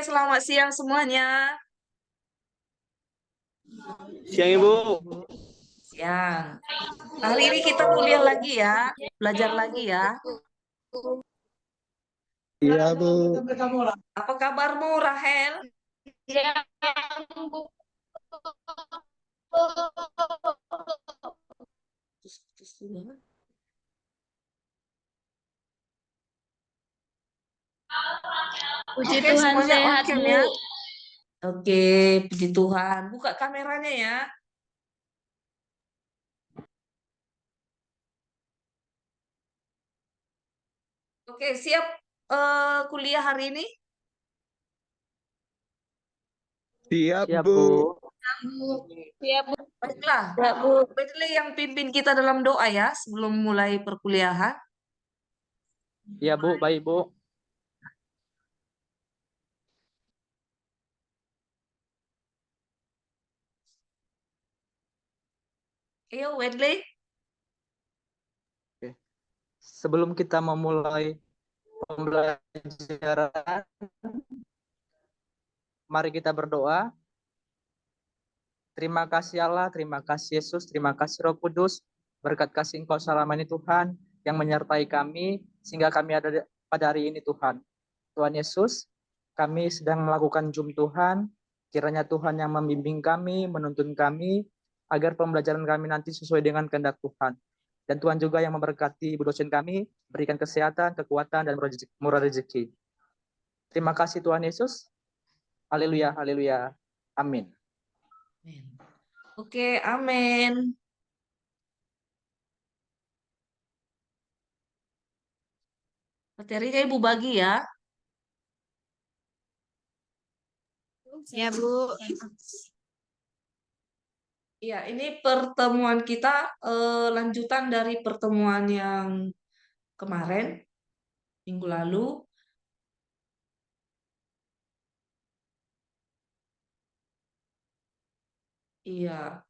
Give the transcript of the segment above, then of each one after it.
selamat siang semuanya. Siang Ibu. Siang. Hari ini kita kuliah lagi ya, belajar lagi ya. Iya Bu. Apa kabarmu, Rahel? Puji Oke, Tuhan semuanya on sehat, cam Bu. ya. Oke, puji Tuhan. Buka kameranya ya. Oke, siap kuliah hari ini? Siap Siap, Bu. Bu. Siap, Bu. Baiklah, Siap, Bu. Bedley yang pimpin kita dalam doa ya sebelum mulai perkuliahan. Iya, Bu. Baik, Bu. Ayo, Wedley. Sebelum kita memulai pembelajaran, mari kita berdoa. Terima kasih Allah, terima kasih Yesus, terima kasih Roh Kudus. Berkat kasih Engkau selama ini Tuhan, yang menyertai kami, sehingga kami ada pada hari ini Tuhan. Tuhan Yesus, kami sedang melakukan Zoom Tuhan. Kiranya Tuhan yang membimbing kami, menuntun kami, agar pembelajaran kami nanti sesuai dengan kehendak Tuhan. Dan Tuhan juga yang memberkati ibu dosen kami, berikan kesehatan, kekuatan, dan murah rezeki. Terima kasih Tuhan Yesus. Haleluya, haleluya. Amin. Oke, amin. Materinya Ibu bagi ya. Ya, Bu. Ya, ini pertemuan kita lanjutan dari pertemuan yang kemarin, minggu lalu. Iya,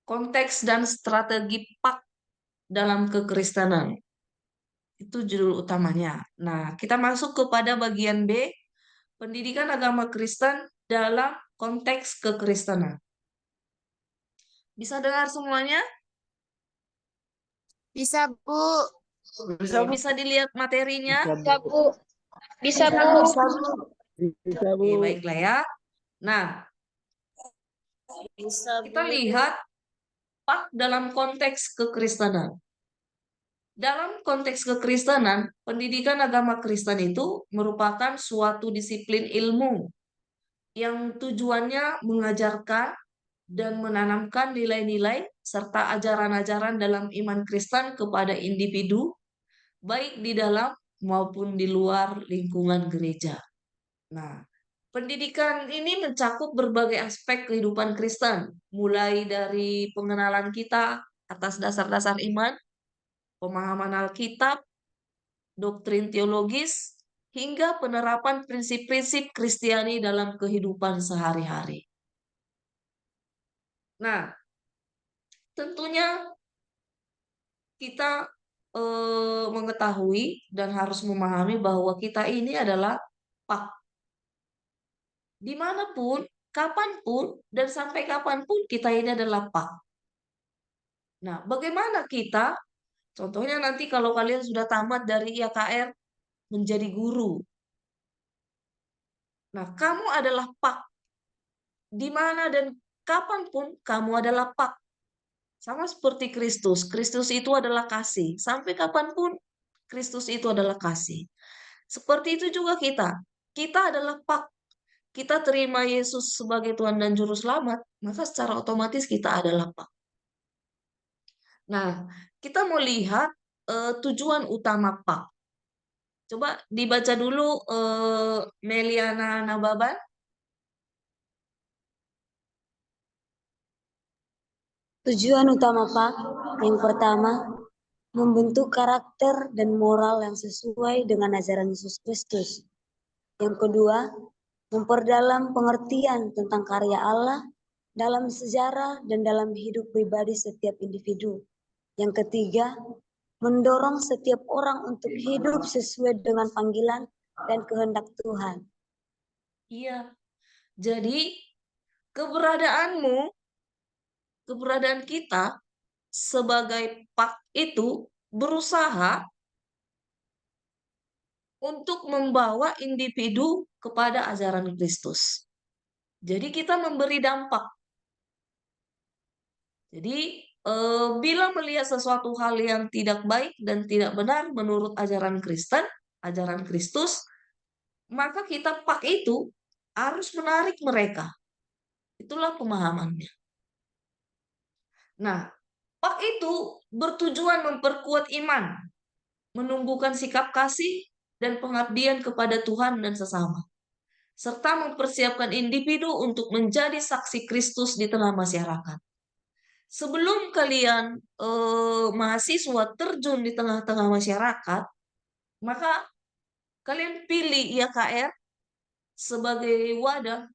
konteks dan strategi PAK dalam kekristenan. Itu judul utamanya. Nah, kita masuk kepada bagian B, pendidikan agama Kristen dalam konteks kekristenan. Bisa dengar semuanya? Bisa, Bu. Bisa dilihat materinya? Bisa, Bu. Bisa, Bu. Bisa Bu. Oke, baiklah ya. Nah, kita lihat PAK dalam konteks kekristenan. Dalam konteks kekristenan, pendidikan agama Kristen itu merupakan suatu disiplin ilmu yang tujuannya mengajarkan dan menanamkan nilai-nilai serta ajaran-ajaran dalam iman Kristen kepada individu, baik di dalam maupun di luar lingkungan gereja. Nah, pendidikan ini mencakup berbagai aspek kehidupan Kristen, mulai dari pengenalan kita atas dasar-dasar iman, pemahaman Alkitab, doktrin teologis, hingga penerapan prinsip-prinsip Kristiani dalam kehidupan sehari-hari. Nah, tentunya kita mengetahui dan harus memahami bahwa kita ini adalah PAK. Dimanapun, kapanpun, dan sampai kapanpun kita ini adalah PAK. Nah, bagaimana kita, contohnya nanti kalau kalian sudah tamat dari IAKR menjadi guru. Nah, kamu adalah PAK. Di mana dan kapanpun kamu adalah PAK. Sama seperti Kristus. Kristus itu adalah kasih. Sampai kapanpun Kristus itu adalah kasih. Seperti itu juga kita. Kita adalah PAK. Kita terima Yesus sebagai Tuhan dan Juru Selamat, maka secara otomatis kita adalah PAK. Nah, kita mau lihat tujuan utama PAK. Coba dibaca dulu Meliana Nababan. Tujuan utama PAK yang pertama, membentuk karakter dan moral yang sesuai dengan ajaran Yesus Kristus. Yang kedua, memperdalam pengertian tentang karya Allah dalam sejarah dan dalam hidup pribadi setiap individu. Yang ketiga, mendorong setiap orang untuk hidup sesuai dengan panggilan dan kehendak Tuhan. Iya. Jadi keberadaan kita sebagai pak itu berusaha untuk membawa individu kepada ajaran Kristus. Jadi kita memberi dampak. Jadi bila melihat sesuatu hal yang tidak baik dan tidak benar menurut ajaran Kristen, ajaran Kristus, maka kita pak itu harus menarik mereka. Itulah pemahamannya. Nah, pak itu bertujuan memperkuat iman, menumbuhkan sikap kasih dan pengabdian kepada Tuhan dan sesama, serta mempersiapkan individu untuk menjadi saksi Kristus di tengah masyarakat. Sebelum kalian mahasiswa terjun di tengah-tengah masyarakat, maka kalian pilih IAKR sebagai wadah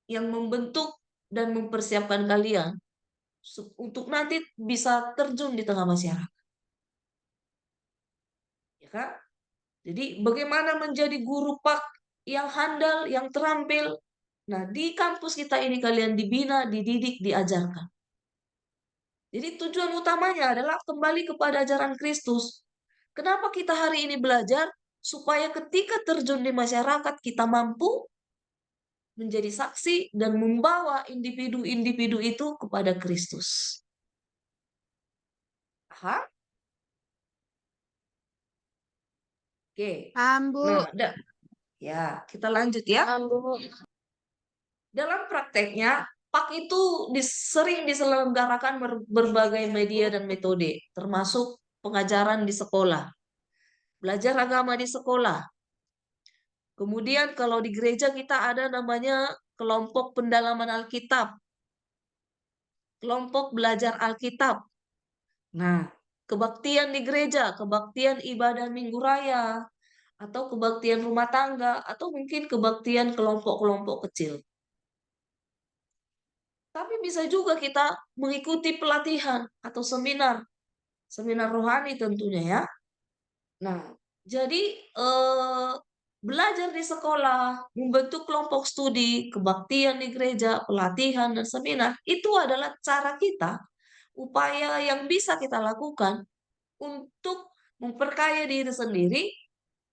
yang membentuk dan mempersiapkan kalian untuk nanti bisa terjun di tengah masyarakat. Ya kan? Jadi bagaimana menjadi guru pak yang handal, yang terampil. Nah, di kampus kita ini kalian dibina, dididik, diajarkan. Jadi tujuan utamanya adalah kembali kepada ajaran Kristus. Kenapa kita hari ini belajar? Supaya ketika terjun di masyarakat kita mampu menjadi saksi dan membawa individu-individu itu kepada Kristus. Aha. Oke. Paham, Bu. Nah, ya, kita lanjut ya. Paham, Bu. Dalam prakteknya, PAK itu sering diselenggarakan berbagai media dan metode, termasuk pengajaran di sekolah, belajar agama di sekolah. Kemudian kalau di gereja kita ada namanya kelompok pendalaman Alkitab, kelompok belajar Alkitab. Nah, kebaktian di gereja, kebaktian ibadah Minggu Raya, atau kebaktian rumah tangga, atau mungkin kebaktian kelompok-kelompok kecil. Tapi bisa juga kita mengikuti pelatihan atau seminar rohani tentunya ya. Nah, jadi belajar di sekolah, membentuk kelompok studi, kebaktian di gereja, pelatihan dan seminar, itu adalah cara kita, upaya yang bisa kita lakukan untuk memperkaya diri sendiri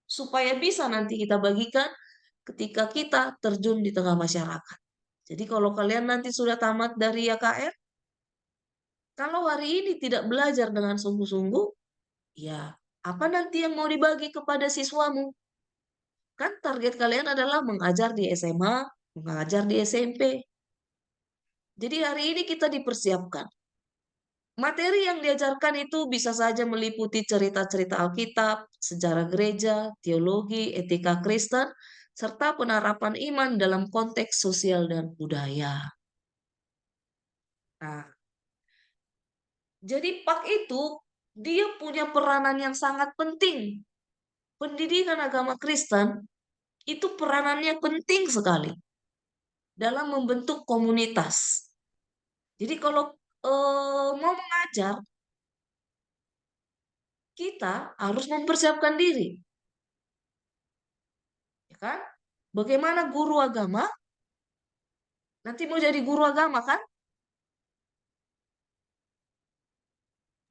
supaya bisa nanti kita bagikan ketika kita terjun di tengah masyarakat. Jadi kalau kalian nanti sudah tamat dari YKR, kalau hari ini tidak belajar dengan sungguh-sungguh, ya apa nanti yang mau dibagi kepada siswamu? Kan target kalian adalah mengajar di SMA, mengajar di SMP. Jadi hari ini kita dipersiapkan. Materi yang diajarkan itu bisa saja meliputi cerita-cerita Alkitab, sejarah gereja, teologi, etika Kristen, serta penerapan iman dalam konteks sosial dan budaya. Nah, jadi PAK itu dia punya peranan yang sangat penting. Pendidikan agama Kristen itu peranannya penting sekali dalam membentuk komunitas. Jadi kalau mau mengajar, kita harus mempersiapkan diri. Ya kan? Bagaimana guru agama? Nanti mau jadi guru agama kan?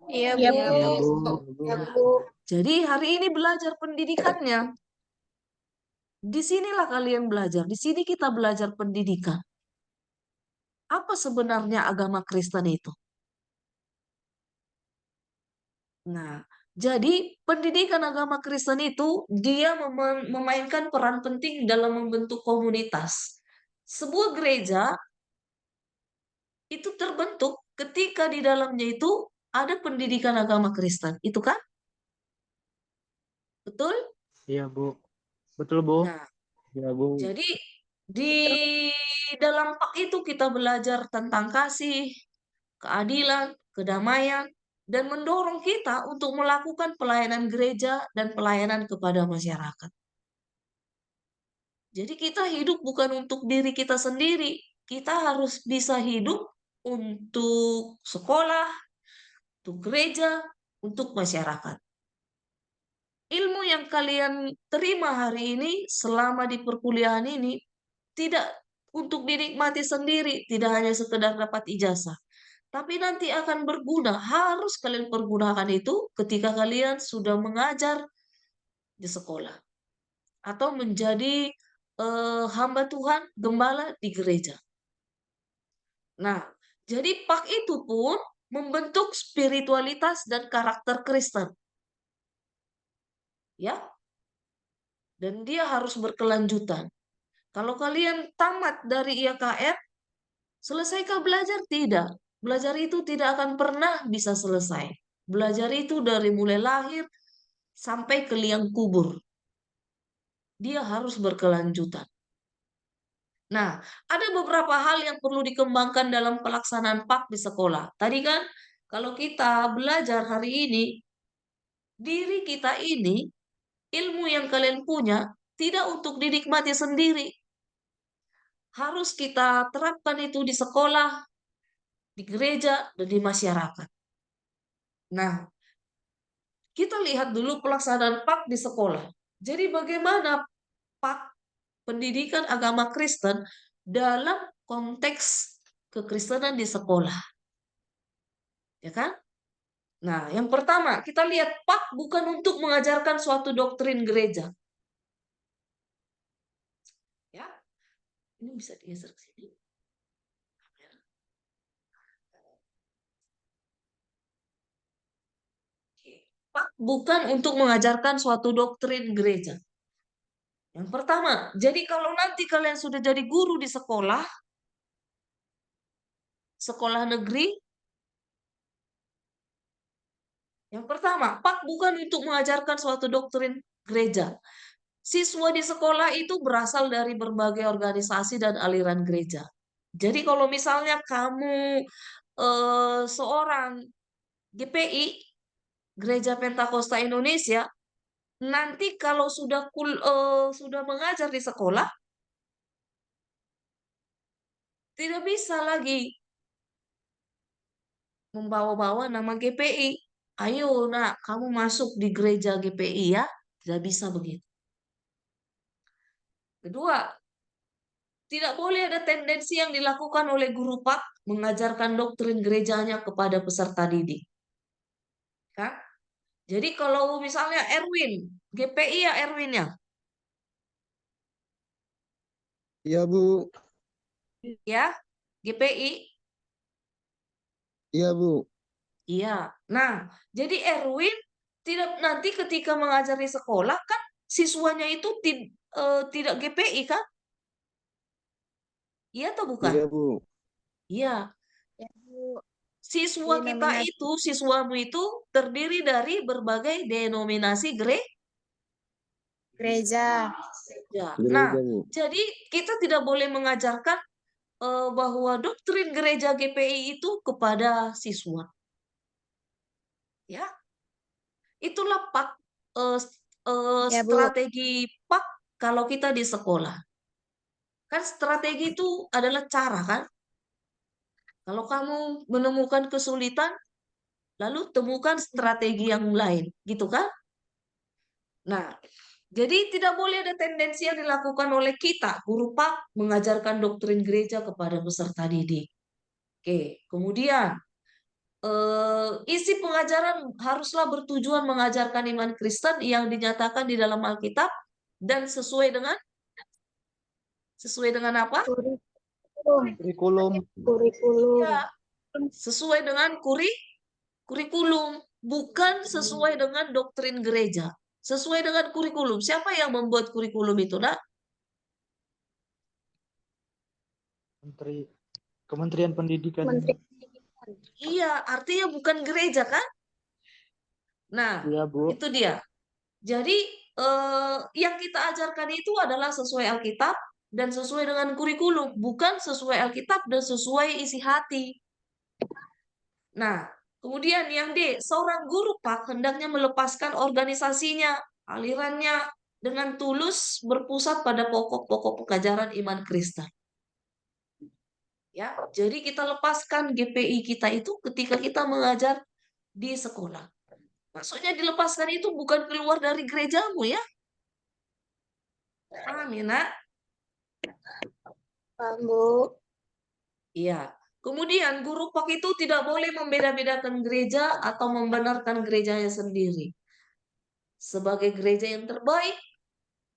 Iya, Iya, Bu. Bu. Iya, Bu. Jadi hari ini belajar pendidikannya. Di sinilah kalian belajar. Di sini kita belajar pendidikan. Apa sebenarnya agama Kristen itu? Nah, jadi pendidikan agama Kristen itu dia memainkan peran penting dalam membentuk komunitas. Sebuah gereja itu terbentuk ketika di dalamnya itu ada pendidikan agama Kristen. Itu kan? Betul? Iya, Bu. Betul, Bu. Nah, Iya, Bu. jadi di dalam PAK itu kita belajar tentang kasih, keadilan, kedamaian, dan mendorong kita untuk melakukan pelayanan gereja dan pelayanan kepada masyarakat. Jadi kita hidup bukan untuk diri kita sendiri. Kita harus bisa hidup untuk sekolah, untuk gereja, untuk masyarakat. Ilmu yang kalian terima hari ini selama di perkuliahan ini tidak untuk dinikmati sendiri, tidak hanya sekedar dapat ijazah, tapi nanti akan berguna. Harus kalian pergunakan itu ketika kalian sudah mengajar di sekolah atau menjadi hamba Tuhan, gembala di gereja. Nah, jadi pak itu pun membentuk spiritualitas dan karakter Kristen. Ya. Dan dia harus berkelanjutan. Kalau kalian tamat dari IAKR, selesaikah belajar? Tidak. Belajar itu tidak akan pernah bisa selesai. Belajar itu dari mulai lahir sampai ke liang kubur. Dia harus berkelanjutan. Nah, ada beberapa hal yang perlu dikembangkan dalam pelaksanaan PAK di sekolah. Tadi kan, kalau kita belajar hari ini, diri kita ini, ilmu yang kalian punya, tidak untuk dinikmati sendiri. Harus kita terapkan itu di sekolah, di gereja, dan di masyarakat. Nah, kita lihat dulu pelaksanaan PAK di sekolah. Jadi bagaimana PAK pendidikan agama Kristen dalam konteks kekristenan di sekolah. Ya kan? Nah, yang pertama, kita lihat PAK bukan untuk mengajarkan suatu doktrin gereja. Ya. Ini bisa digeser ke sini. PAK bukan untuk mengajarkan suatu doktrin gereja. Yang pertama, jadi kalau nanti kalian sudah jadi guru di sekolah negeri, yang pertama, PAK bukan untuk mengajarkan suatu doktrin gereja. Siswa di sekolah itu berasal dari berbagai organisasi dan aliran gereja. Jadi kalau misalnya kamu seorang GPI, Gereja Pentakosta Indonesia, nanti kalau sudah mengajar di sekolah, tidak bisa lagi membawa-bawa nama GPI. Ayo nak, kamu masuk di gereja GPI ya. Tidak bisa begitu. Kedua, tidak boleh ada tendensi yang dilakukan oleh guru PAK mengajarkan doktrin gerejanya kepada peserta didik. Kan? Jadi kalau misalnya Erwin, GPI ya Erwin ya? Iya, Bu. Ya, GPI? Iya, Bu. Iya. Nah, jadi Erwin tidak nanti ketika mengajar di sekolah kan siswanya itu tidak GPI kan? Iya atau bukan? Iya, Bu. Iya. Ya, Bu. Siswa kita Denominasi. itu, siswamu itu terdiri dari berbagai denominasi Gereja. gereja. Gereja, Nah, Bu. jadi kita tidak boleh mengajarkan bahwa doktrin gereja GPI itu kepada siswa. Ya, itulah PAK Ya, Bu. strategi PAK kalau kita di sekolah. Kan strategi itu adalah cara kan? Kalau kamu menemukan kesulitan, lalu temukan strategi yang lain, gitu kan? Nah, jadi tidak boleh ada tendensi yang dilakukan oleh kita, guru PAK, mengajarkan doktrin gereja kepada peserta didik. Oke, kemudian isi pengajaran haruslah bertujuan mengajarkan iman Kristen yang dinyatakan di dalam Alkitab dan sesuai dengan apa? Kurikulum. Kurikulum. Ya, sesuai dengan kurikulum, bukan sesuai dengan doktrin gereja. Sesuai dengan kurikulum. Siapa yang membuat kurikulum itu, Nak? Kementerian Pendidikan. Menteri. Iya, artinya bukan gereja kan? Nah, Iya, Bu. itu dia. Jadi yang kita ajarkan itu adalah sesuai Alkitab dan sesuai dengan kurikulum, bukan sesuai Alkitab dan sesuai isi hati. Nah, kemudian yang D, seorang guru PAK hendaknya melepaskan organisasinya, alirannya dengan tulus berpusat pada pokok-pokok pengajaran iman Kristen. Ya, jadi kita lepaskan GPI kita itu ketika kita mengajar di sekolah. Maksudnya dilepaskan itu bukan keluar dari gerejamu ya. Paham ya, Nak? Paham, Bu. Iya. Kemudian guru pak itu tidak boleh membeda-bedakan gereja atau membenarkan gerejanya sendiri. Sebagai gereja yang terbaik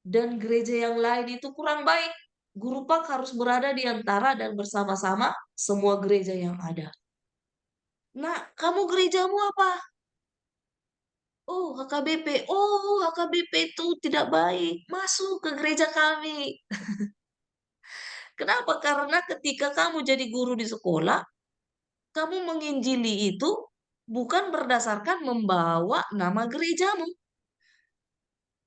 dan gereja yang lain itu kurang baik, guru pak harus berada di antara dan bersama-sama semua gereja yang ada. Nah, kamu gerejamu apa? Oh, HKBP. Oh, HKBP itu tidak baik. Masuk ke gereja kami. Kenapa? Karena ketika kamu jadi guru di sekolah, kamu menginjili itu bukan berdasarkan membawa nama gerejamu.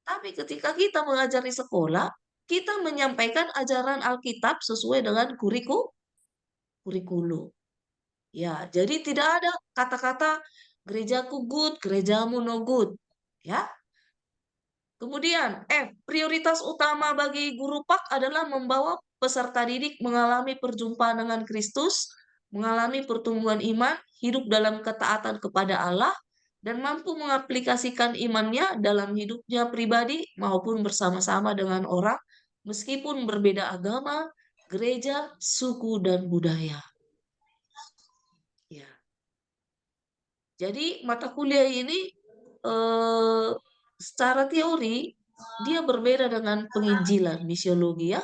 Tapi ketika kita mengajar di sekolah, kita menyampaikan ajaran Alkitab sesuai dengan kurikulum. Ya, jadi tidak ada kata-kata gerejaku good, gerejamu no good. Ya. Kemudian, prioritas utama bagi guru pak adalah membawa peserta didik mengalami perjumpaan dengan Kristus, mengalami pertumbuhan iman, hidup dalam ketaatan kepada Allah, dan mampu mengaplikasikan imannya dalam hidupnya pribadi maupun bersama-sama dengan orang, meskipun berbeda agama, gereja, suku, dan budaya. Ya. Jadi mata kuliah ini secara teori dia berbeda dengan penginjilan misiologi ya.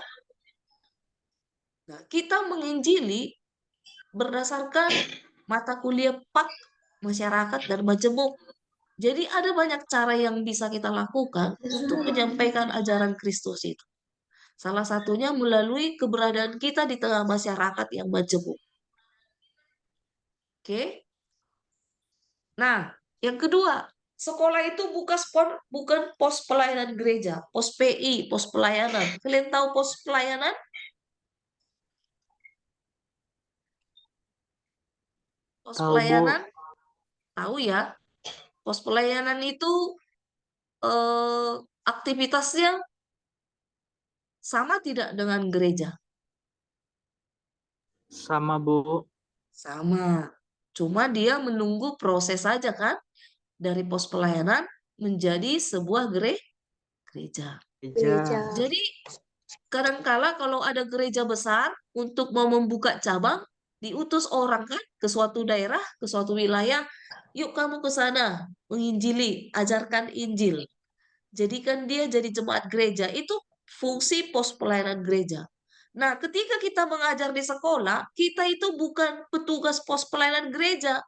Nah, kita menginjili berdasarkan mata kuliah pak masyarakat dan majemuk. Jadi ada banyak cara yang bisa kita lakukan untuk menyampaikan ajaran Kristus itu. Salah satunya melalui keberadaan kita di tengah masyarakat yang majemuk. Oke? Nah, yang kedua, sekolah itu bukan pos pelayanan gereja, pos PI, pos pelayanan. Kalian tahu pos pelayanan? Pos Tahu, Bu. pelayanan, tahu ya? Pos pelayanan itu aktivitasnya sama tidak dengan gereja? Sama, Bu. Sama. Cuma dia menunggu proses saja kan? Dari pos pelayanan menjadi sebuah gereja. Gereja. Jadi kadangkala kalau ada gereja besar untuk mau membuka cabang, diutus orang kan ke suatu daerah, ke suatu wilayah, yuk kamu ke sana menginjili, ajarkan Injil. Jadikan dia jadi jemaat gereja. Itu fungsi pos pelayanan gereja. Nah, ketika kita mengajar di sekolah, kita itu bukan petugas pos pelayanan gereja.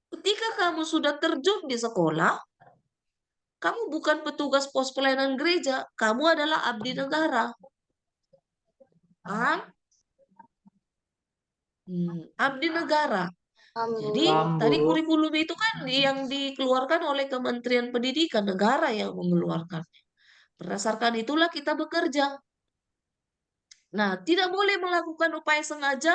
Ketika kamu sudah terjun di sekolah, kamu bukan petugas pos pelayanan gereja, kamu adalah abdi negara. Paham? Abdi negara. Jadi Paham, tadi Bu. kurikulum itu kan yang dikeluarkan oleh Kementerian Pendidikan, negara yang mengeluarkan. Berdasarkan itulah kita bekerja. Nah, tidak boleh melakukan upaya sengaja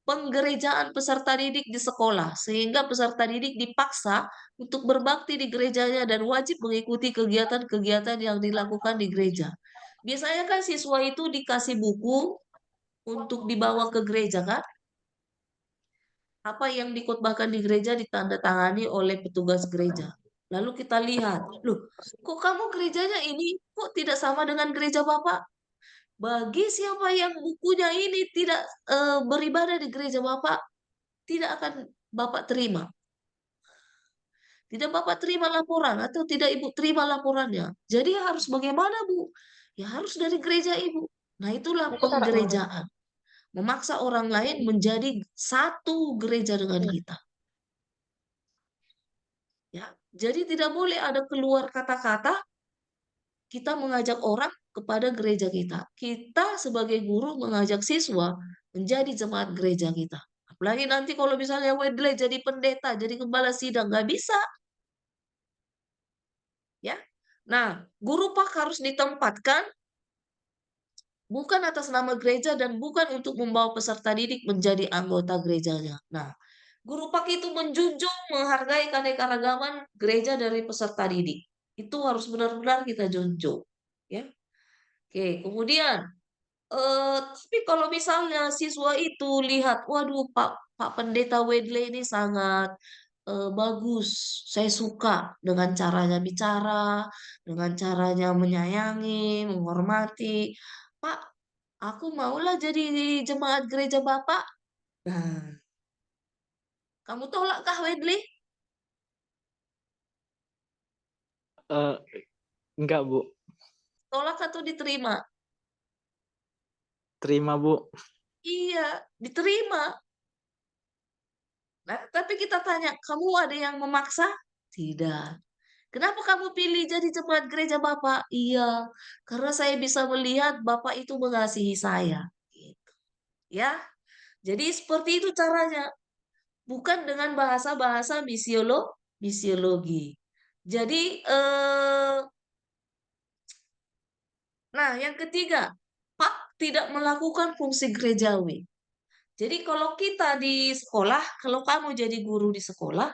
penggerejaan peserta didik di sekolah, sehingga peserta didik dipaksa untuk berbakti di gerejanya dan wajib mengikuti kegiatan-kegiatan yang dilakukan di gereja. Biasanya kan siswa itu dikasih buku untuk dibawa ke gereja kan? Apa yang dikhotbahkan di gereja ditandatangani oleh petugas gereja. Lalu kita lihat, loh, kok kamu gerejanya ini kok tidak sama dengan gereja Bapak? Bagi siapa yang bukunya ini tidak beribadah di gereja Bapak, tidak akan Bapak terima. Tidak Bapak terima laporan atau tidak Ibu terima laporannya. Jadi harus bagaimana Bu? Ya harus dari gereja Ibu. Nah itulah penggerejaan. Memaksa orang lain menjadi satu gereja dengan kita. Ya, jadi tidak boleh ada keluar kata-kata kita mengajak orang kepada gereja kita. Kita sebagai guru mengajak siswa menjadi jemaat gereja kita. Apalagi nanti kalau misalnya wedle jadi pendeta, jadi gembala sidang, nggak bisa. Ya, nah guru pak harus ditempatkan bukan atas nama gereja dan bukan untuk membawa peserta didik menjadi anggota gerejanya. Nah, guru pak itu menjunjung, menghargai keanekaragaman gereja dari peserta didik. Itu harus benar-benar kita junjung. Ya, oke. Kemudian, tapi kalau misalnya siswa itu lihat, waduh Pak Pendeta Wedle ini sangat bagus, saya suka dengan caranya bicara, dengan caranya menyayangi, menghormati. Pak, Aku maulah jadi jemaat gereja Bapak. Nah, kamu tolak kah, Wedley? Eh, enggak, Bu. Tolak atau diterima? Terima, Bu. Iya, diterima. Nah, tapi kita tanya, kamu ada yang memaksa? Tidak. Kenapa kamu pilih jadi jemaat gereja Bapak? Iya, karena saya bisa melihat Bapak itu mengasihi saya. Gitu. Ya, jadi seperti itu caranya. Bukan dengan bahasa-bahasa misiologi. Jadi, nah yang ketiga, Pak tidak melakukan fungsi gerejawi. Jadi kalau kita di sekolah, kalau kamu jadi guru di sekolah,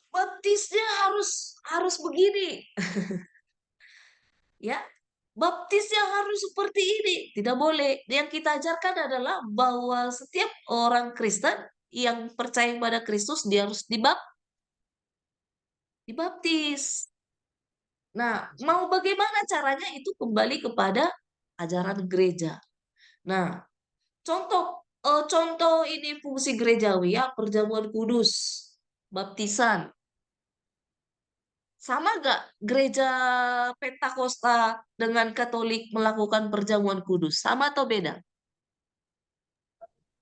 baptisnya harus begini, ya. Baptisnya harus seperti ini, tidak boleh. Yang kita ajarkan adalah bahwa setiap orang Kristen yang percaya pada Kristus dia harus dibaptis. Nah, mau bagaimana caranya itu kembali kepada ajaran gereja. Nah, contoh ini fungsi gerejawi ya, perjamuan kudus, baptisan. Sama nggak gereja Pentakosta dengan Katolik melakukan perjamuan kudus? Sama atau beda?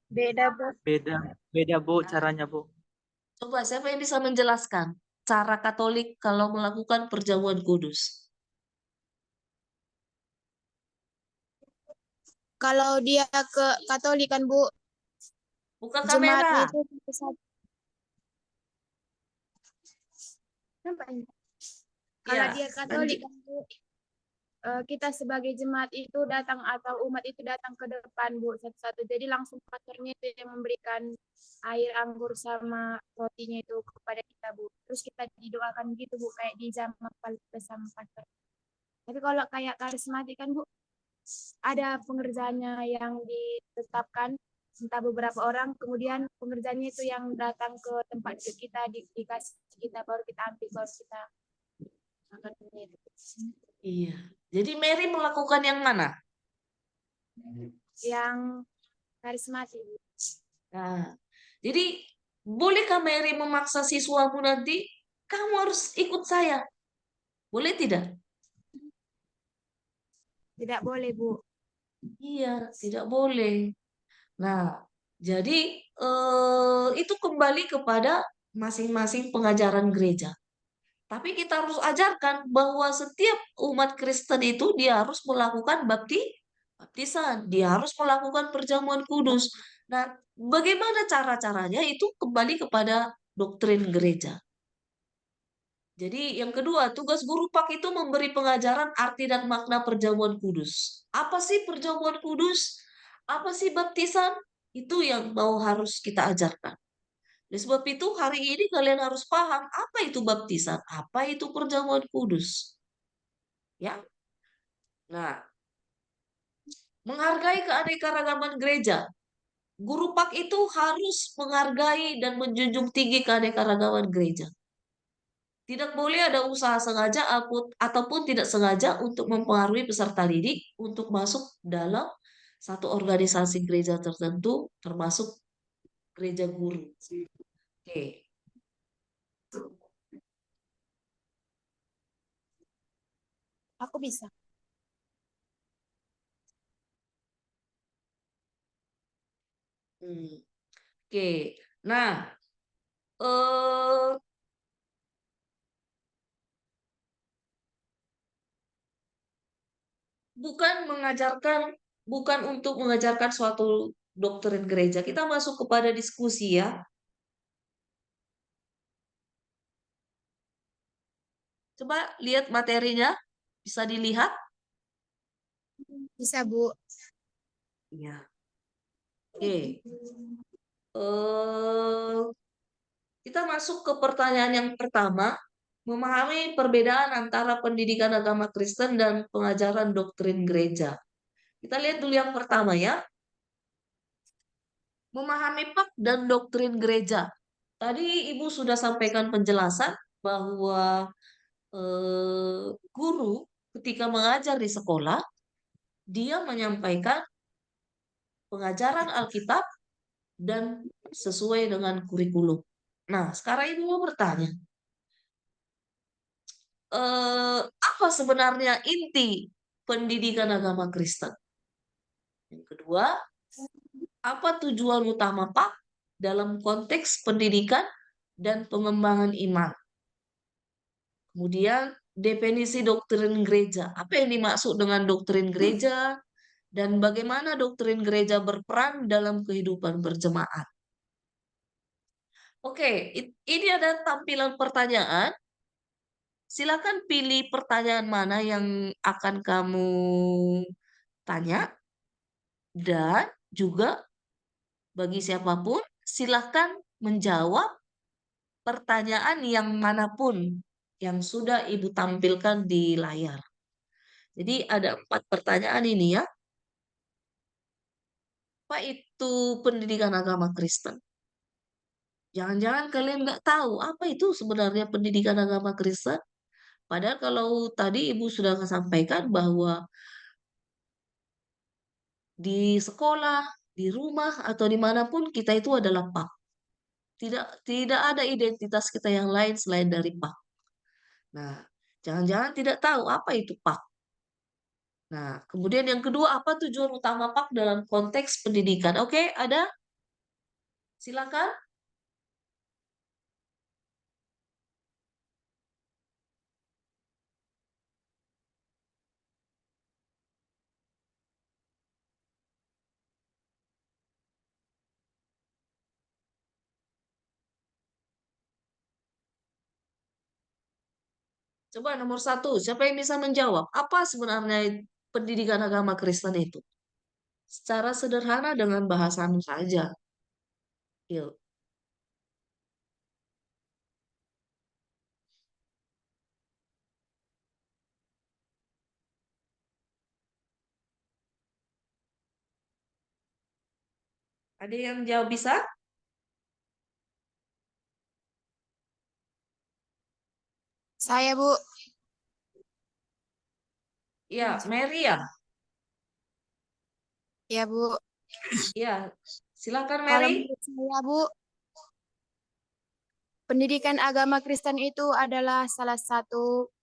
Beda, Bu. Beda, beda, Bu, caranya, Bu. Coba siapa yang bisa menjelaskan cara Katolik kalau melakukan perjamuan kudus? Kalau dia ke Katolik kan, Bu, Buka jemaatnya kamera. itu satu. Kenapa ini? Kalau Ya, dia Katolik kan, Bu, kita sebagai jemaat itu datang atau umat itu datang ke depan, Bu, satu-satu. Jadi langsung pastornya itu yang memberikan air anggur sama rotinya itu kepada kita, Bu. Terus kita didoakan gitu, Bu, kayak di zaman bersama pastor. Tapi kalau kayak karismatik kan, Bu, ada pengerjanya yang ditetapkan, entah beberapa orang, kemudian pengerjanya itu yang datang ke tempat kita, dikasih kita, baru kita ambil, baru kita akan itu. iya. Jadi Mary melakukan yang mana? Yang karismatik. Nah, jadi bolehkah Mary memaksa siswamu nanti? Kamu harus ikut saya. Boleh tidak? Tidak boleh, Bu. Iya, tidak boleh. Nah, jadi itu kembali kepada masing-masing pengajaran gereja. Tapi kita harus ajarkan bahwa setiap umat Kristen itu dia harus melakukan baptisan, dia harus melakukan perjamuan kudus. Nah, bagaimana cara-caranya itu kembali kepada doktrin gereja. Jadi yang kedua, tugas guru pak itu memberi pengajaran arti dan makna perjamuan kudus. Apa sih perjamuan kudus? Apa sih baptisan? Itu yang harus kita ajarkan. Oleh sebab itu hari ini kalian harus paham apa itu baptisan, apa itu perjamuan kudus. Ya. Nah, menghargai keanekaragaman gereja. Guru pak itu harus menghargai dan menjunjung tinggi keanekaragaman gereja. Tidak boleh ada usaha sengaja ataupun tidak sengaja untuk mempengaruhi peserta didik untuk masuk dalam satu organisasi gereja tertentu, termasuk gereja guru. Oke. Aku bisa. Oke. Nah, eh bukan untuk mengajarkan suatu doktrin gereja. Kita masuk kepada diskusi ya. Coba lihat materinya, bisa dilihat? Bisa, Bu. Iya. Oke. Eh kita masuk ke pertanyaan yang pertama, memahami perbedaan antara pendidikan agama Kristen dan pengajaran doktrin gereja. Kita lihat dulu yang pertama ya. Memahami pak dan doktrin gereja. Tadi Ibu sudah sampaikan penjelasan bahwa guru ketika mengajar di sekolah dia menyampaikan pengajaran Alkitab dan sesuai dengan kurikulum. Nah, sekarang Ibu mau bertanya, apa sebenarnya inti pendidikan agama Kristen? Yang kedua, apa tujuan utama Pak dalam konteks pendidikan dan pengembangan iman? Kemudian, definisi doktrin gereja. Apa yang dimaksud dengan doktrin gereja? Dan bagaimana doktrin gereja berperan dalam kehidupan berjemaat? Oke, ini ada tampilan pertanyaan. Silakan pilih pertanyaan mana yang akan kamu tanya. Dan juga bagi siapapun, silakan menjawab pertanyaan yang manapun yang sudah Ibu tampilkan di layar. Jadi ada 4 pertanyaan ini ya. Apa itu pendidikan agama Kristen? Jangan-jangan kalian nggak tahu apa itu sebenarnya pendidikan agama Kristen? Padahal kalau tadi Ibu sudah sampaikan bahwa di sekolah, di rumah, atau dimanapun kita itu adalah PAK. Tidak ada identitas kita yang lain selain dari PAK. Nah, jangan-jangan tidak tahu apa itu PAK. Nah, kemudian yang kedua, apa tujuan utama PAK dalam konteks pendidikan? Oke, ada? Silakan. Coba nomor 1, siapa yang bisa menjawab? Apa sebenarnya pendidikan agama Kristen itu? Secara sederhana dengan bahasamu saja. Yuk. Ada yang jawab bisa? Saya, Bu. Ya, Mary ya. Ya, Bu. Ya, silakan Kalau Mary. menurut saya, Bu, pendidikan agama Kristen itu adalah salah satu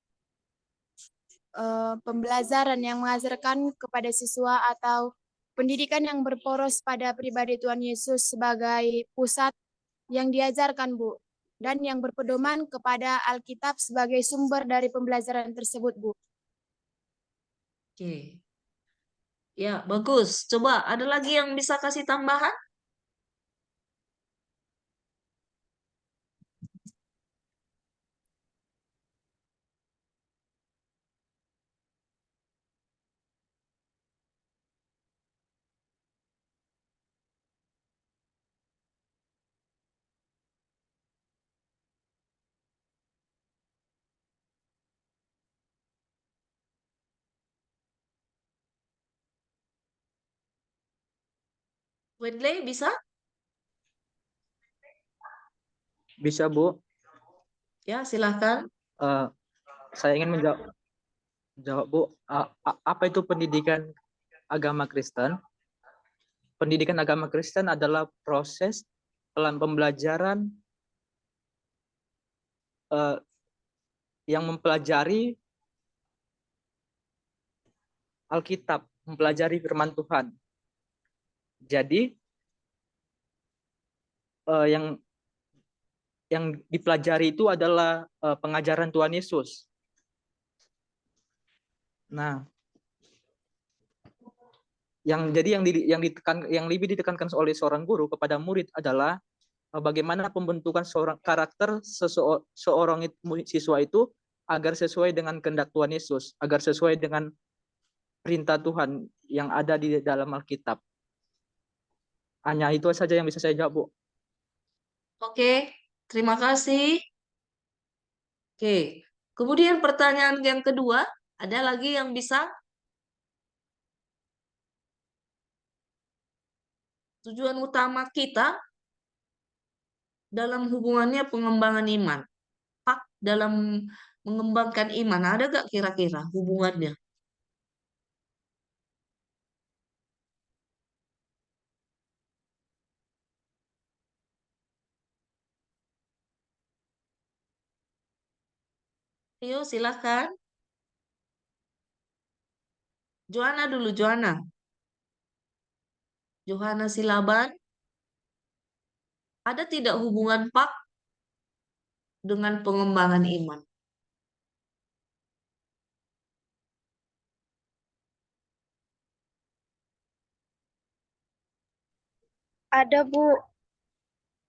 pembelajaran yang mengajarkan kepada siswa atau pendidikan yang berporos pada pribadi Tuhan Yesus sebagai pusat yang diajarkan, Bu, dan yang berpedoman kepada Alkitab sebagai sumber dari pembelajaran tersebut, Bu. Oke. Ya, bagus. Coba ada lagi yang bisa kasih tambahan? Wedley bisa? Bisa, Bu. Ya, silakan. Eh, saya ingin menjawab, Bu. Apa itu pendidikan agama Kristen? Pendidikan agama Kristen adalah proses pelan pembelajaran yang mempelajari Alkitab, mempelajari firman Tuhan. Jadi yang dipelajari itu adalah pengajaran Tuhan Yesus. Nah, yang lebih ditekankan oleh seorang guru kepada murid adalah bagaimana pembentukan seorang karakter seorang siswa itu agar sesuai dengan kehendak Tuhan Yesus, agar sesuai dengan perintah Tuhan yang ada di dalam Alkitab. Hanya itu saja yang bisa saya jawab, Bu. Oke, terima kasih. Oke, kemudian pertanyaan yang kedua, ada lagi yang bisa? Tujuan utama kita dalam hubungannya pengembangan iman. Pak dalam mengembangkan iman, ada gak kira-kira hubungannya? Ayo silakan. Joanna dulu, Joanna. Johanna Silaban. Ada tidak hubungan pak dengan pengembangan iman? Ada, Bu.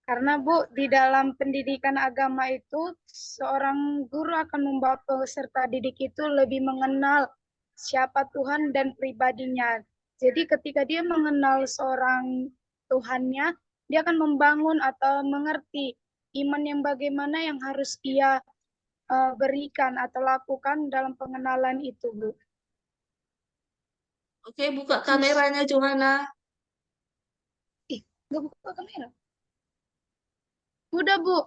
Karena Bu, di dalam pendidikan agama itu, seorang guru akan membawa peserta didik itu lebih mengenal siapa Tuhan dan pribadinya. Jadi ketika dia mengenal seorang Tuhannya, dia akan membangun atau mengerti iman yang bagaimana yang harus ia berikan atau lakukan dalam pengenalan itu, Bu. Oke, buka kameranya Johanna. Nggak buka kamera. Udah, Bu.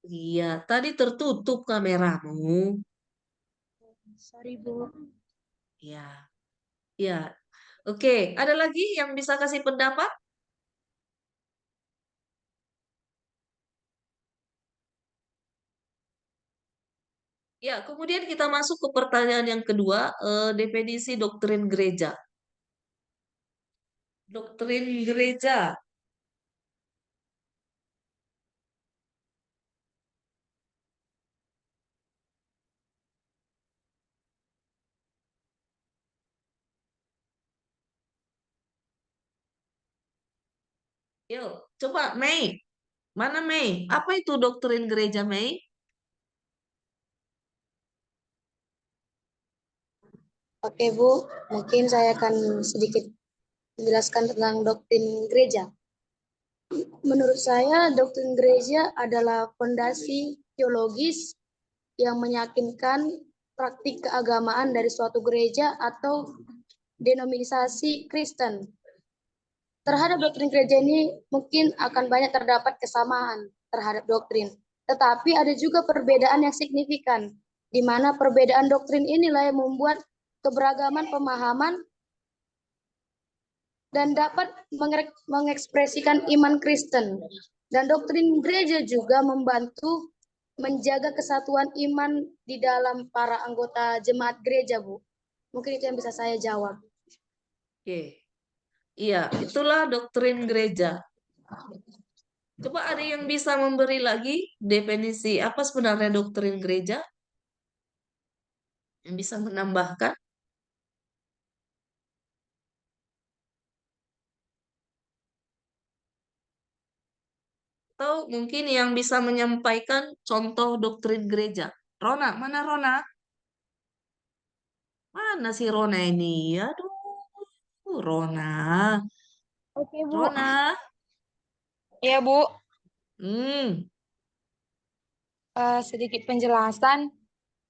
Iya, tadi tertutup kameramu. Sorry, Bu. Ya, ya. Oke, ada lagi yang bisa kasih pendapat? Ya, kemudian kita masuk ke pertanyaan yang kedua, definisi doktrin gereja. Doktrin gereja. Yuk, coba Mei. Mana Mei? Apa itu doktrin gereja, Mei? Oke Bu, mungkin saya akan sedikit menjelaskan tentang doktrin gereja. Menurut saya, doktrin gereja adalah fondasi teologis yang meyakinkan praktik keagamaan dari suatu gereja atau denominasi Kristen. Terhadap doktrin gereja ini mungkin akan banyak terdapat kesamaan terhadap doktrin, tetapi ada juga perbedaan yang signifikan, di mana perbedaan doktrin inilah yang membuat keberagaman pemahaman dan dapat mengekspresikan iman Kristen. Dan doktrin gereja juga membantu menjaga kesatuan iman di dalam para anggota jemaat gereja, Bu. Mungkin itu yang bisa saya jawab. Oke. Iya, itulah doktrin gereja. Coba ada yang bisa memberi lagi definisi apa sebenarnya doktrin gereja? Yang bisa menambahkan? Atau mungkin yang bisa menyampaikan contoh doktrin gereja. Rona, mana Rona? Mana si Rona ini? Aduh, Rona. Oke, Bu. Rona. Iya, Bu. Hmm, Sedikit penjelasan.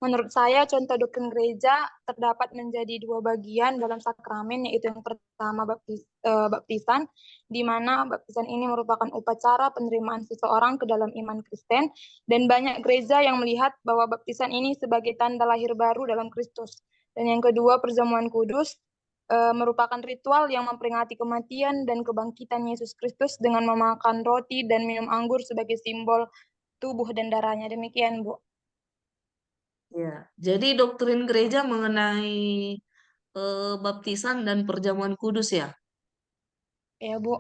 Menurut saya, contoh doktrin gereja terdapat menjadi dua bagian dalam sakramen, yaitu yang pertama baptisan, di mana baptisan ini merupakan upacara penerimaan seseorang ke dalam iman Kristen, dan banyak gereja yang melihat bahwa baptisan ini sebagai tanda lahir baru dalam Kristus. Dan yang kedua, perjamuan kudus merupakan ritual yang memperingati kematian dan kebangkitan Yesus Kristus dengan memakan roti dan minum anggur sebagai simbol tubuh dan darahnya. Demikian, Bu. ya. Jadi doktrin gereja mengenai baptisan dan perjamuan kudus ya. Ya, Bu.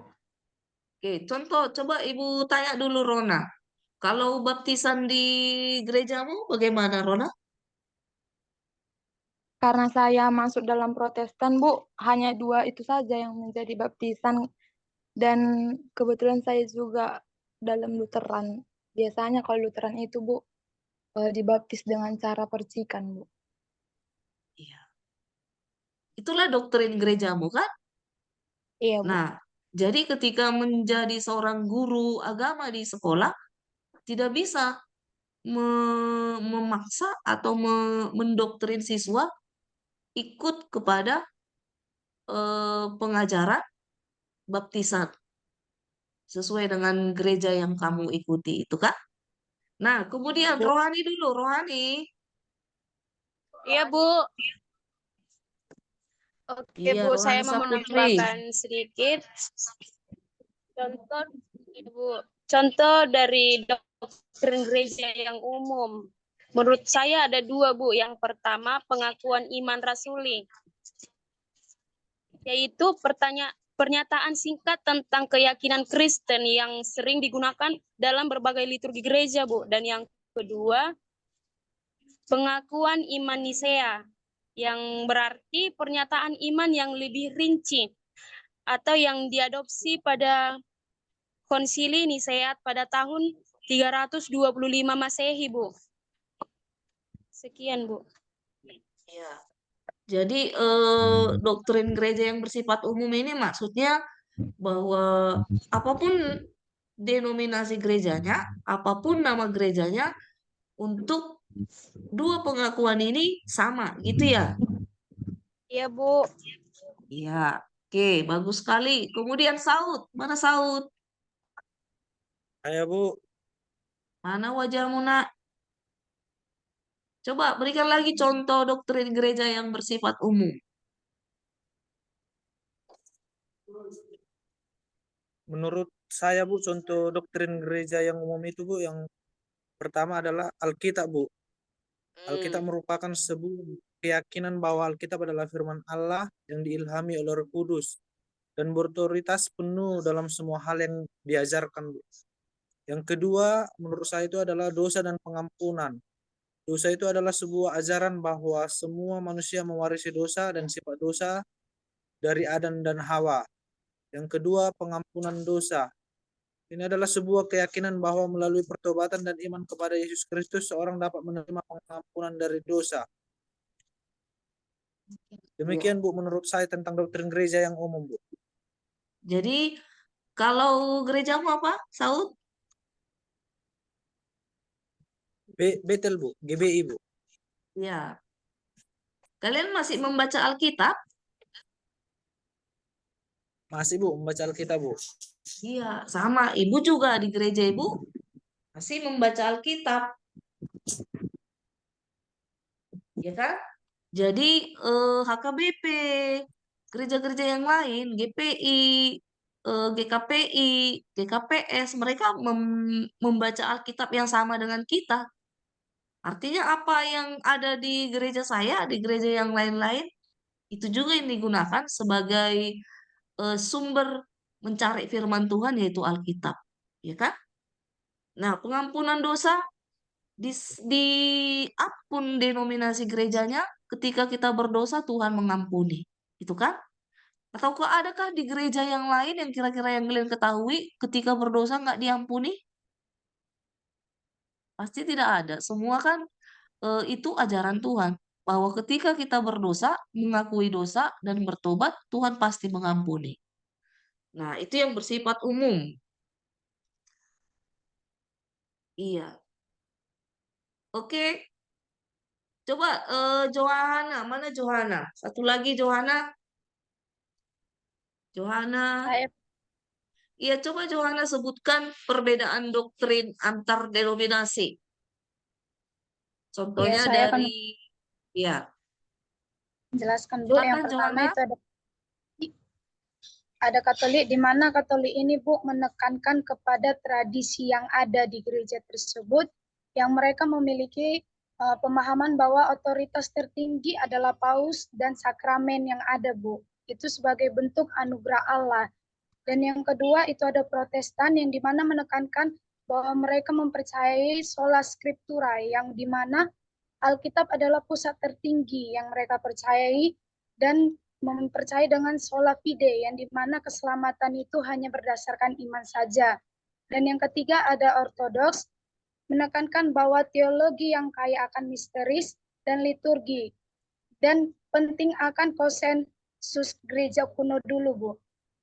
Oke, contoh coba Ibu tanya dulu Rona. Kalau baptisan di gerejamu bagaimana Rona? Karena saya masuk dalam Protestan, Bu, hanya dua itu saja yang menjadi baptisan. Dan kebetulan saya juga dalam Lutheran. Biasanya kalau Lutheran itu, Bu, dibaptis dengan cara percikan, Bu. Iya. Itulah doktrin gerejamu kan? Iya, Bu. Nah, jadi ketika menjadi seorang guru agama di sekolah, tidak bisa memaksa atau mendoktrin siswa ikut kepada pengajaran baptisan sesuai dengan gereja yang kamu ikuti itu kan? Nah, kemudian Bu. rohani dulu, rohani. Iya, Bu. Oke, Iya, Bu, saya rohani mau Saputri. menambahkan sedikit contoh, Bu. Contoh dari doktrin gereja yang umum. Menurut saya ada dua, Bu. Yang pertama, pengakuan iman rasuli, yaitu pernyataan singkat tentang keyakinan Kristen yang sering digunakan dalam berbagai liturgi gereja, Bu. Dan yang kedua, pengakuan iman Nisea, yang berarti pernyataan iman yang lebih rinci atau yang diadopsi pada Konsili Nisea pada tahun 325 Masehi, Bu. Sekian, Bu. Ya. Jadi doktrin gereja yang bersifat umum ini maksudnya bahwa apapun denominasi gerejanya, apapun nama gerejanya, untuk dua pengakuan ini sama, gitu ya? Iya, Bu. Iya. Oke, bagus sekali. Kemudian Saud, mana Saud? Saya Bu, Mana wajahmu, nak? Coba berikan lagi contoh doktrin gereja yang bersifat umum. menurut saya Bu, contoh doktrin gereja yang umum itu Bu, yang pertama adalah Alkitab Bu. Alkitab merupakan sebuah keyakinan bahwa Alkitab adalah firman Allah yang diilhami oleh Roh Kudus dan berotoritas penuh dalam semua hal yang diajarkan Bu. Yang kedua, menurut saya itu adalah dosa dan pengampunan. Dosa itu adalah sebuah ajaran bahwa semua manusia mewarisi dosa dan sifat dosa dari Adam dan Hawa. Yang kedua, pengampunan dosa. Ini adalah sebuah keyakinan bahwa melalui pertobatan dan iman kepada Yesus Kristus, seorang dapat menerima pengampunan dari dosa. Demikian Bu, menurut saya tentang doktrin gereja yang umum Bu. Jadi kalau gerejamu apa, Saud? Betel Bu, GBI Bu. Ya. Kalian masih membaca Alkitab? Masih Bu, membaca Alkitab Bu. Iya, sama. Ibu juga di gereja ibu masih membaca Alkitab, ya kan? Jadi HKBP, gereja-gereja yang lain, GPI, GKPI, GKPS, mereka membaca Alkitab yang sama dengan kita. Artinya apa yang ada di gereja saya, di gereja yang lain-lain, itu juga yang digunakan sebagai sumber mencari firman Tuhan, yaitu Alkitab, ya kan? Nah, pengampunan dosa di apapun denominasi gerejanya, ketika kita berdosa Tuhan mengampuni, itu kan? Ataukah adakah di gereja yang lain yang kira-kira yang kalian ketahui ketika berdosa nggak diampuni? Pasti tidak ada. Semua kan itu ajaran Tuhan bahwa ketika kita berdosa, mengakui dosa dan bertobat, Tuhan pasti mengampuni. Nah, itu yang bersifat umum. Iya. Oke, coba Johanna, mana Johanna? Satu lagi Johanna. Johanna. Saya Iya, coba Johanna sebutkan perbedaan doktrin antar denominasi. Contohnya saya akan dari, ya, menjelaskan Bu. Yang silakan pertama Johanna. itu ada Katolik, di mana Katolik ini Bu menekankan kepada tradisi yang ada di gereja tersebut, yang mereka memiliki pemahaman bahwa otoritas tertinggi adalah paus dan sakramen yang ada Bu. Itu sebagai bentuk anugerah Allah. Dan yang kedua itu ada Protestan, yang di mana menekankan bahwa mereka mempercayai sola scriptura, yang di mana Alkitab adalah pusat tertinggi yang mereka percayai, dan mempercayai dengan sola fide, yang dimana keselamatan itu hanya berdasarkan iman saja. Dan yang ketiga ada Ortodoks, menekankan bahwa teologi yang kaya akan misteris dan liturgi, dan penting akan konsensus gereja kuno dulu Bu.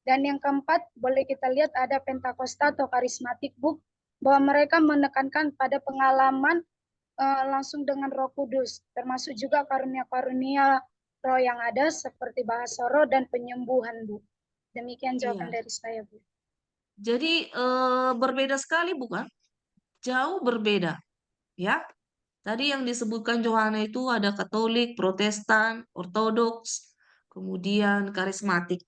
Dan yang keempat boleh kita lihat ada Pentakosta atau karismatik Bu, bahwa mereka menekankan pada pengalaman langsung dengan Roh Kudus, termasuk juga karunia-karunia roh yang ada seperti bahasa roh dan penyembuhan Bu. Demikian jawaban Iya. dari saya Bu. Jadi berbeda sekali bukan? Jauh berbeda, ya. Tadi yang disebutkan Johanna itu ada Katolik, Protestan, Ortodoks, kemudian karismatik.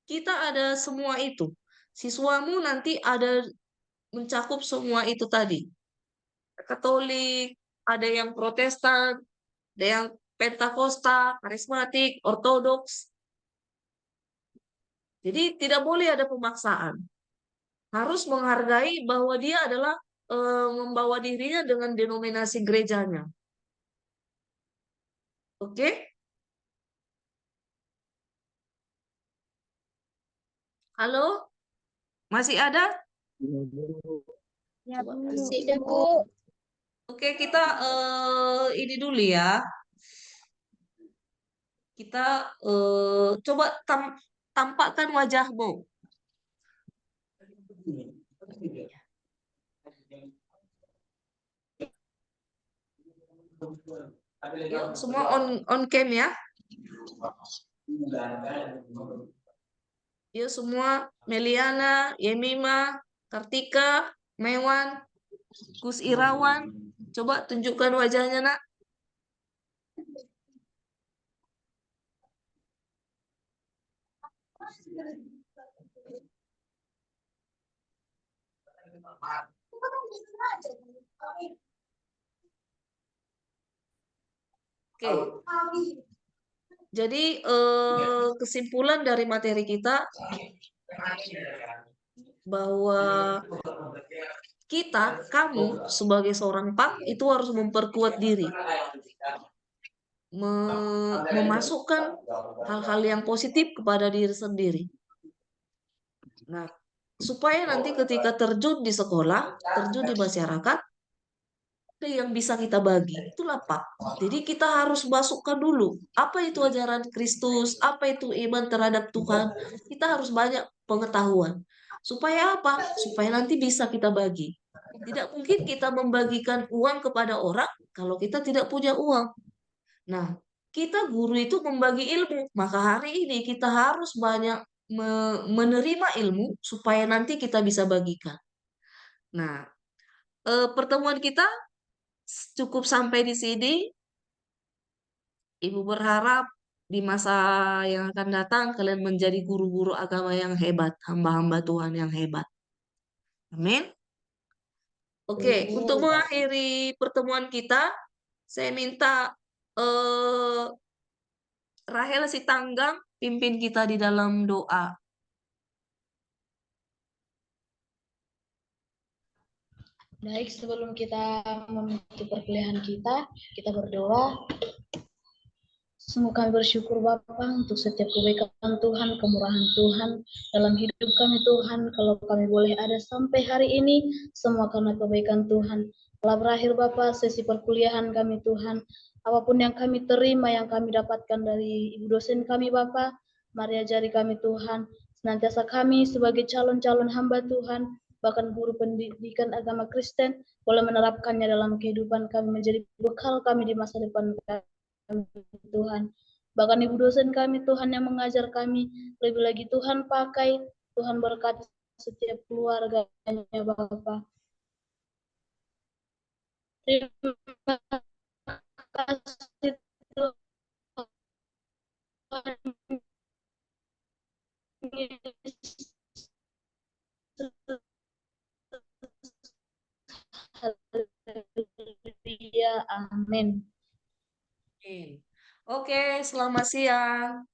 Kita ada semua itu. Siswamu nanti ada mencakup semua itu tadi. Katolik, ada yang Protestan, ada yang Pentakosta, karismatik, ortodoks. Jadi tidak boleh ada pemaksaan. Harus menghargai bahwa dia adalah membawa dirinya dengan denominasi gerejanya. Oke? Halo? Masih ada? Ya, Coba. Bu. Sudah, Bu. Oke, kita ini dulu ya. Kita coba tampakkan wajahmu. Yuk, semua on cam ya. Yuk semua, Meliana, Yemima, Kartika, Mewan, Gus Irawan. Coba tunjukkan wajahnya, Nak. Oke. Jadi kesimpulan dari materi kita bahwa kamu sebagai seorang pak itu harus memperkuat diri, memasukkan hal-hal yang positif kepada diri sendiri. Nah, supaya nanti ketika terjun di sekolah, terjun di masyarakat, ada yang bisa kita bagi. Itulah Pak. Jadi kita harus masukkan dulu apa itu ajaran Kristus, apa itu iman terhadap Tuhan. Kita harus banyak pengetahuan. Supaya apa? Supaya nanti bisa kita bagi. Tidak mungkin kita membagikan uang kepada orang kalau kita tidak punya uang. Nah, kita guru itu membagi ilmu. Maka hari ini kita harus banyak menerima ilmu supaya nanti kita bisa bagikan. Nah, pertemuan kita cukup sampai di sini. Ibu berharap di masa yang akan datang kalian menjadi guru-guru agama yang hebat, hamba-hamba Tuhan yang hebat. Amin. Oke, untuk mengakhiri pertemuan kita, saya minta Rahel Sitanggang pimpin kita di dalam doa. Baik, sebelum kita memulai perkuliahan kita berdoa. Sungguh kami bersyukur Bapa untuk setiap kebaikan Tuhan, kemurahan Tuhan dalam hidup kami Tuhan. Kalau kami boleh ada sampai hari ini, semua karena kebaikan Tuhan. Telah berakhir Bapa sesi perkuliahan kami Tuhan. Apapun yang kami terima, yang kami dapatkan dari ibu dosen kami Bapa, mari ajari kami Tuhan. Senantiasa kami sebagai calon-calon hamba Tuhan, bahkan guru pendidikan agama Kristen, boleh menerapkannya dalam kehidupan kami, menjadi bekal kami di masa depan kami Tuhan. Bahkan ibu dosen kami Tuhan yang mengajar kami, lebih lagi Tuhan pakai, Tuhan berkati setiap keluarganya Bapak. Terima kasih Tuhan. Haleluya, amin. Oke, selamat siang.